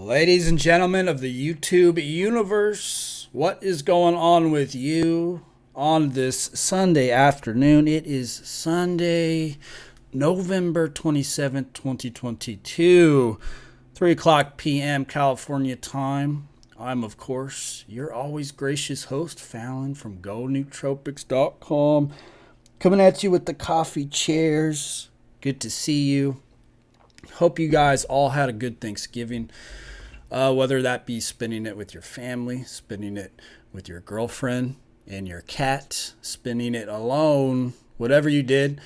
Ladies and gentlemen of the YouTube universe, what is going on with you on this Sunday afternoon? It is Sunday, November 27th, 2022, 3 o'clock p.m. California time. I'm, of course, your always gracious host, Fallon from GoNootropics.com, coming at you with the coffee chairs. Good to see you. Hope you guys all had a good Thanksgiving, whether that be spending it with your family, spending it with your girlfriend and your cat, spending it alone, whatever you did.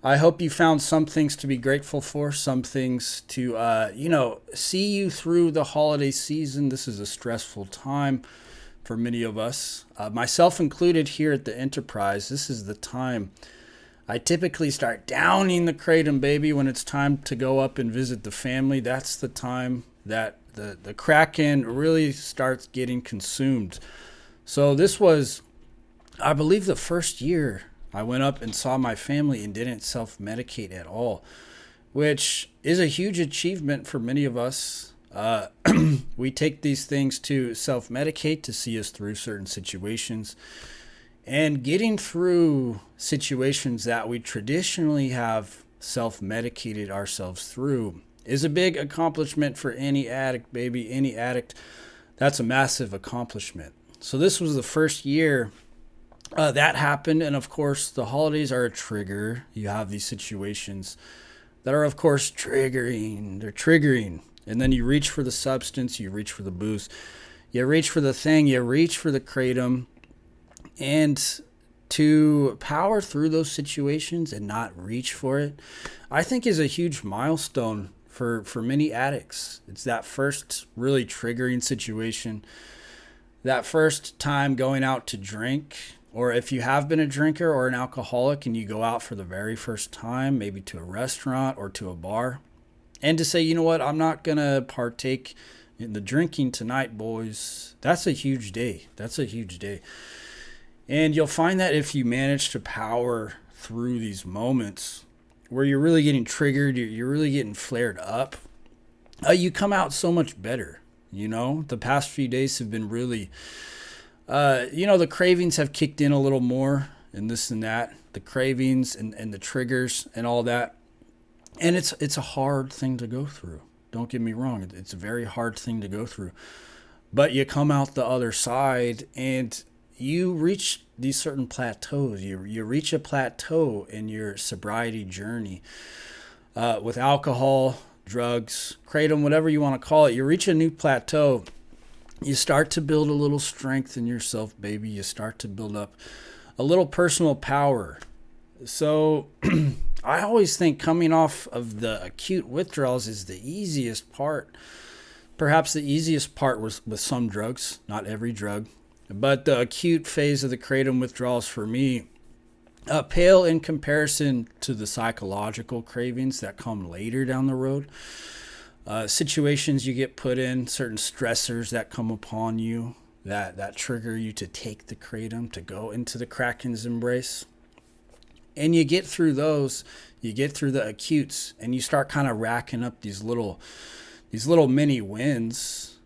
I hope you found some things to be grateful for, some things to, see you through the holiday season. This is a stressful time for many of us, myself included here at the Enterprise. This is the time I typically start downing the Kratom, baby, when it's time to go up and visit the family. That's the time that the Kraken really starts getting consumed. So this was, I believe, the first year I went up and saw my family and didn't self-medicate at all, which is a huge achievement for many of us. We take these things to self-medicate to see us through certain situations. And getting through situations that we traditionally have self-medicated ourselves through is a big accomplishment for any addict, baby. Any addict, that's a massive accomplishment. So this was the first year that happened. And of course, the holidays are a trigger. You have these situations that are, of course, triggering. They're triggering. And then you reach for the substance, you reach for the booze, you reach for the thing, you reach for the Kratom. And to power through those situations and not reach for it, I think is a huge milestone for many addicts. It's that first really triggering situation, that first time going out to drink, or if you have been a drinker or an alcoholic and you go out for the very first time, maybe to a restaurant or to a bar, and to say, you know what, I'm not going to partake in the drinking tonight, boys. That's a huge day. That's a huge day. And you'll find that if you manage to power through these moments where you're really getting triggered, you're really getting flared up, you come out so much better. You know, the past few days have been really, the cravings have kicked in a little more and this and that, the cravings and the triggers and all that. And it's a hard thing to go through. Don't get me wrong. It's a very hard thing to go through. But you come out the other side and you reach these certain plateaus. You reach a plateau in your sobriety journey with alcohol, drugs, Kratom, whatever you want to call it. You reach a new plateau. You start to build a little strength in yourself, baby. You start to build up a little personal power. So I always think coming off of the acute withdrawals is the easiest part. Perhaps the easiest part was with some drugs, not every drug. But the acute phase of the Kratom withdrawals for me pale in comparison to the psychological cravings that come later down the road. Situations you get put in, certain stressors that come upon you that trigger you to take the Kratom, to go into the Kraken's embrace. And you get through those, you get through the acutes, and you start kind of racking up these little mini wins.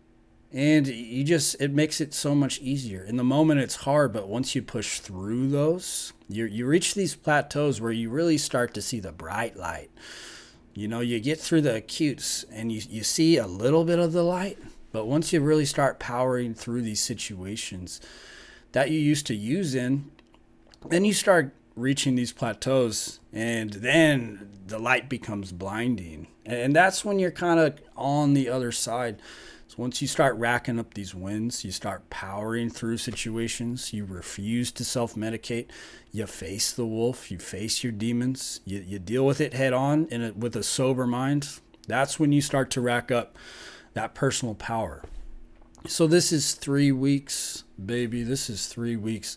And it makes it so much easier. In the moment, it's hard, but once you push through those, you reach these plateaus where you really start to see the bright light. You know, you get through the acutes and you see a little bit of the light, but once you really start powering through these situations that you used to use in, then you start reaching these plateaus, and then the light becomes blinding. And that's when you're kind of on the other side. So once you start racking up these wins, you start powering through situations, you refuse to self-medicate, you face the wolf, you face your demons, you deal with it head on with a sober mind. That's when you start to rack up that personal power. So this is 3 weeks, baby. This is 3 weeks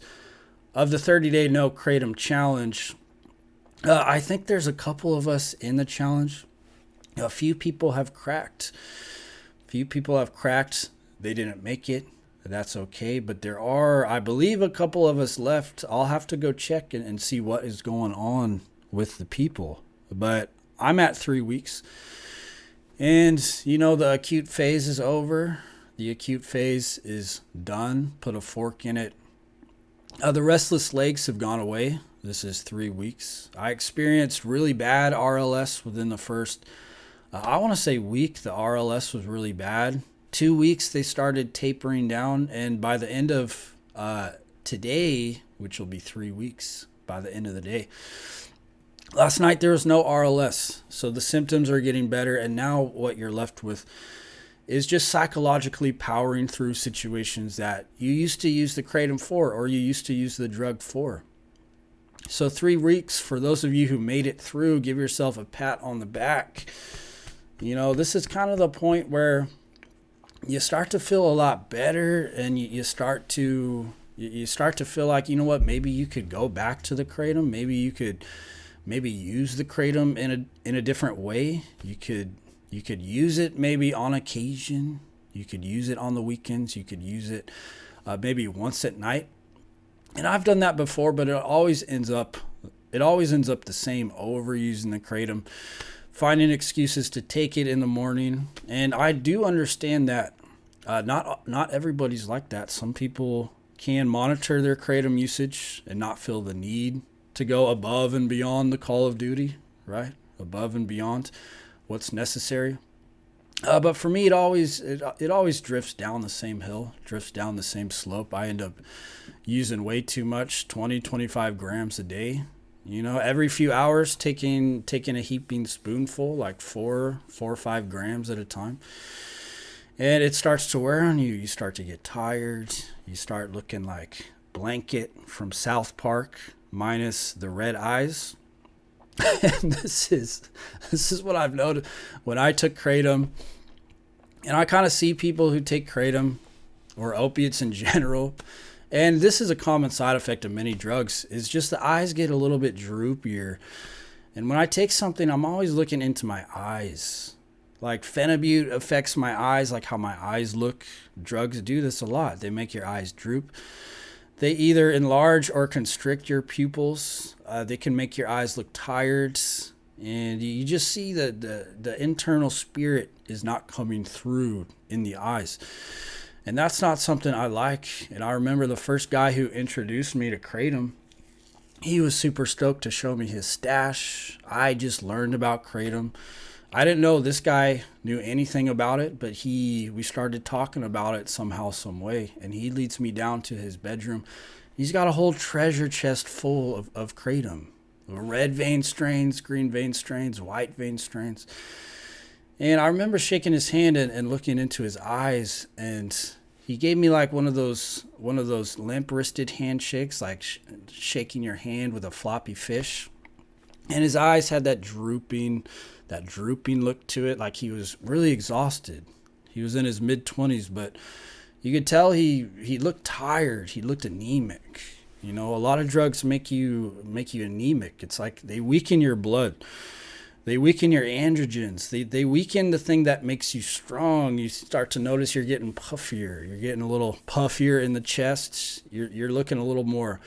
of the 30-day No Kratom challenge. I think there's a couple of us in the challenge. A few people have cracked. They didn't make it. That's okay. But there are, I believe, a couple of us left. I'll have to go check and see what is going on with the people. But I'm at 3 weeks. And, the acute phase is over. The acute phase is done. Put a fork in it. The restless legs have gone away. This is 3 weeks. I experienced really bad RLS within the first, I want to say week. The RLS was really bad. 2 weeks, they started tapering down. And by the end of today, which will be 3 weeks by the end of the day, last night there was no RLS. So the symptoms are getting better. And now what you're left with is just psychologically powering through situations that you used to use the Kratom for, or you used to use the drug for. So 3 weeks, for those of you who made it through, give yourself a pat on the back. This is kind of the point where you start to feel a lot better, and you start to feel like, maybe you could go back to the Kratom. Maybe you could use the Kratom in a different way. You could use it maybe on occasion. You could use it on the weekends. You could use it maybe once at night. And I've done that before, but it always ends up the same, overusing the Kratom, finding excuses to take it in the morning. And I do understand that not everybody's like that. Some people can monitor their Kratom usage and not feel the need to go above and beyond the call of duty, right? Above and beyond what's necessary. But for me, it always drifts down the same hill, drifts down the same slope. I end up using way too much, 20, 25 grams a day. Every few hours, taking a heaping spoonful, like 4 or 5 grams at a time. And it starts to wear on you. You start to get tired. You start looking like Blanket from South Park, minus the red eyes. And this is what I've noticed when I took Kratom, and I kind of see people who take Kratom or opiates in general, and this is a common side effect of many drugs, is just the eyes get a little bit droopier. And when I take something, I'm always looking into my eyes. Like Phenibut affects my eyes, like how my eyes look. Drugs do this a lot. They make your eyes droop. They either enlarge or constrict your pupils. They can make your eyes look tired. And you just see that the internal spirit is not coming through in the eyes. And that's not something I like. And I remember the first guy who introduced me to Kratom, he was super stoked to show me his stash. I just learned about Kratom. I didn't know this guy knew anything about it, but we started talking about it somehow, some way, and he leads me down to his bedroom. He's got a whole treasure chest full of Kratom. Red vein strains, green vein strains, white vein strains. And I remember shaking his hand and looking into his eyes, and he gave me like one of those limp-wristed handshakes, like shaking your hand with a floppy fish. And his eyes had that drooping look to it, like he was really exhausted. He was in his mid-20s, but you could tell he looked tired. He looked anemic. A lot of drugs make you anemic. It's like they weaken your blood. They weaken your androgens. They weaken the thing that makes you strong. You start to notice you're getting puffier. You're getting a little puffier in the chest. You're looking a little more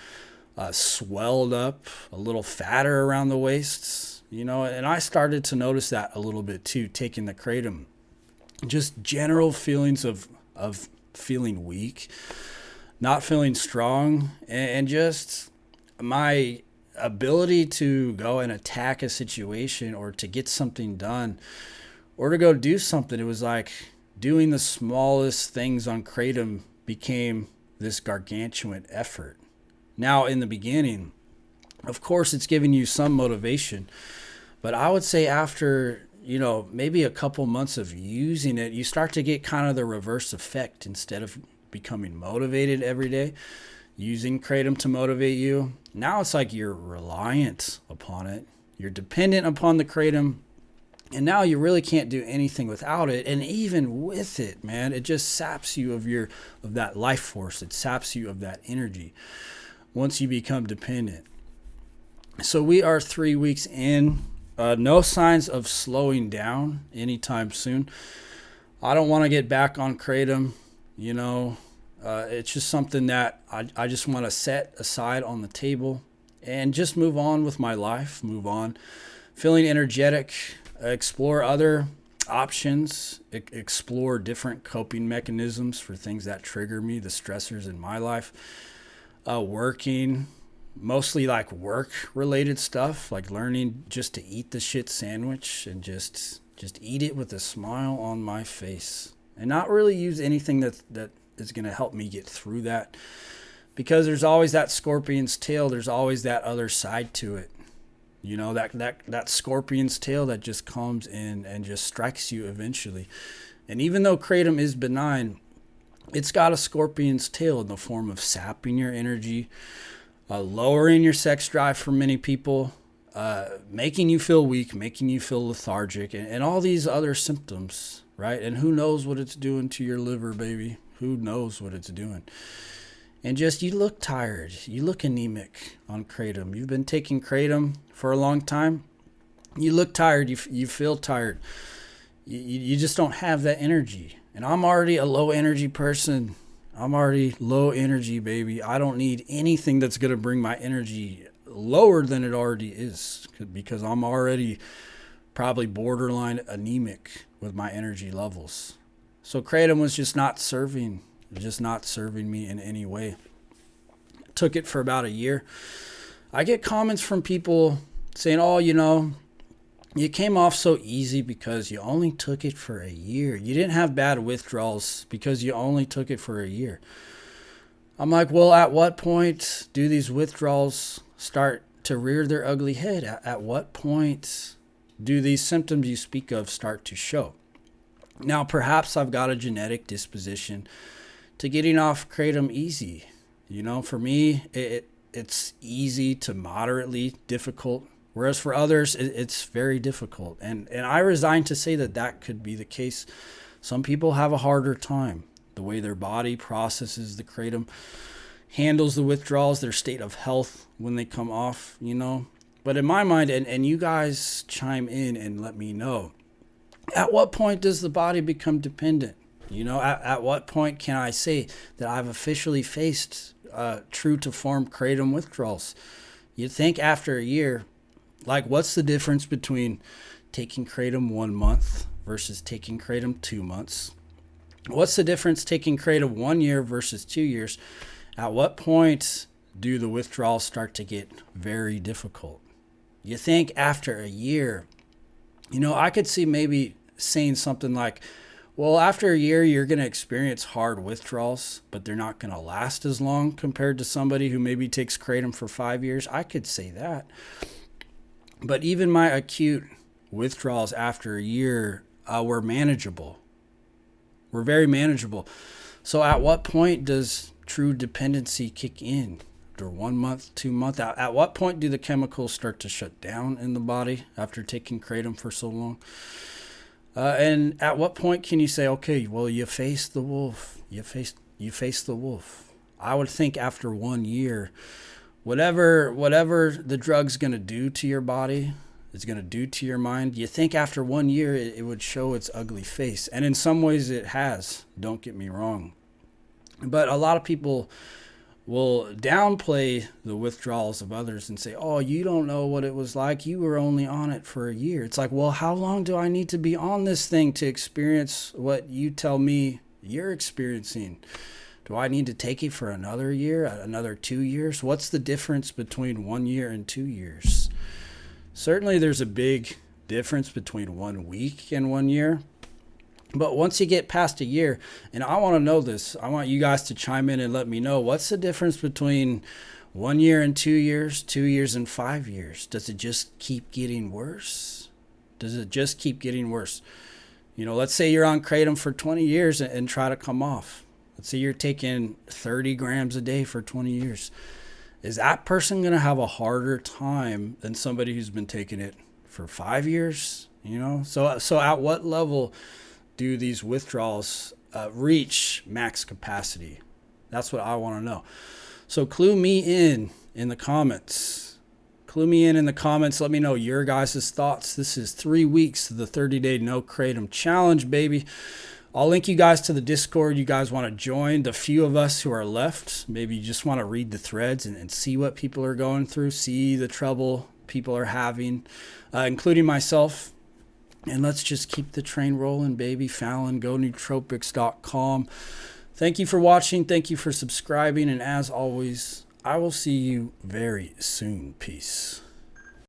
swelled up, a little fatter around the waists, and I started to notice that a little bit too, taking the Kratom. Just general feelings of feeling weak, not feeling strong, and just my ability to go and attack a situation or to get something done or to go do something. It was like doing the smallest things on Kratom became this gargantuan effort. Now, in the beginning, of course, it's giving you some motivation, but I would say after, maybe a couple months of using it, you start to get kind of the reverse effect. Instead of becoming motivated every day, using Kratom to motivate you, now it's like you're reliant upon it. You're dependent upon the Kratom, and now you really can't do anything without it. And even with it, man, it just saps you of that life force. It saps you of that energy once you become dependent. So we are 3 weeks in. No signs of slowing down anytime soon. I don't want to get back on Kratom. It's just something that I just want to set aside on the table and just move on with my life, move on, feeling energetic, explore other options, explore different coping mechanisms for things that trigger me, the stressors in my life. Working, mostly like work related stuff, like learning just to eat the shit sandwich and just eat it with a smile on my face and not really use anything that is going to help me get through that, because there's always that scorpion's tail. There's always that other side to it. You know, that scorpion's tail that just comes in and just strikes you eventually. And even though kratom is benign, it's got a scorpion's tail in the form of sapping your energy, lowering your sex drive for many people, making you feel weak, making you feel lethargic, and all these other symptoms, right? And who knows what it's doing to your liver, baby? Who knows what it's doing? And just, you look tired. You look anemic on kratom. You've been taking kratom for a long time. You look tired. You feel tired. You just don't have that energy. And I'm already a low energy person. I'm already low energy, baby. I don't need anything that's going to bring my energy lower than it already is, because I'm already probably borderline anemic with my energy levels. So kratom was just not serving me in any way. Took it for about a year. I get comments from people saying, oh, you came off so easy because you only took it for a year. You didn't have bad withdrawals because you only took it for a year. I'm like, well, at what point do these withdrawals start to rear their ugly head? At what point do these symptoms you speak of start to show? Now, perhaps I've got a genetic disposition to getting off kratom easy. For me, it's easy to moderately difficult, whereas for others, it's very difficult. And I resign to say that could be the case. Some people have a harder time. The way their body processes the kratom, handles the withdrawals, their state of health when they come off, But in my mind, and you guys chime in and let me know, at what point does the body become dependent? At what point can I say that I've officially faced true to form kratom withdrawals? You'd think after a year, like, what's the difference between taking kratom 1 month versus taking kratom 2 months? What's the difference taking kratom 1 year versus 2 years? At what point do the withdrawals start to get very difficult? You think after a year, I could see maybe saying something like, well, after a year, you're going to experience hard withdrawals, but they're not going to last as long compared to somebody who maybe takes kratom for 5 years. I could say that. But even my acute withdrawals after a year were manageable. Were very manageable. So at what point does true dependency kick in? After 1 month, 2 months? At what point do the chemicals start to shut down in the body after taking kratom for so long? And at what point can you say, okay, well, you faced the wolf. You faced the wolf. I would think after 1 year, whatever the drug's going to do to your body, it's going to do to your mind, you think after 1 year it would show its ugly face. And in some ways it has, don't get me wrong. But a lot of people will downplay the withdrawals of others and say, oh, you don't know what it was like. You were only on it for a year. It's like, well, how long do I need to be on this thing to experience what you tell me you're experiencing? Do I need to take it for another year, another 2 years? What's the difference between 1 year and 2 years? Certainly there's a big difference between 1 week and 1 year. But once you get past a year, and I want to know this, I want you guys to chime in and let me know, what's the difference between 1 year and 2 years, 2 years and 5 years? Does it just keep getting worse? Does it just keep getting worse? Let's say you're on kratom for 20 years and try to come off. Let's say you're taking 30 grams a day for 20 years. Is that person going to have a harder time than somebody who's been taking it for 5 years? So at what level do these withdrawals reach max capacity? That's what I want to know. So clue me in the comments. Clue me in the comments. Let me know your guys' thoughts. This is 3 weeks of the 30-day no kratom challenge, baby. I'll link you guys to the Discord. You guys want to join. The few of us who are left, maybe you just want to read the threads and see what people are going through, see the trouble people are having, including myself. And let's just keep the train rolling, baby. Fallon, go nootropics.com. Thank you for watching. Thank you for subscribing. And as always, I will see you very soon. Peace.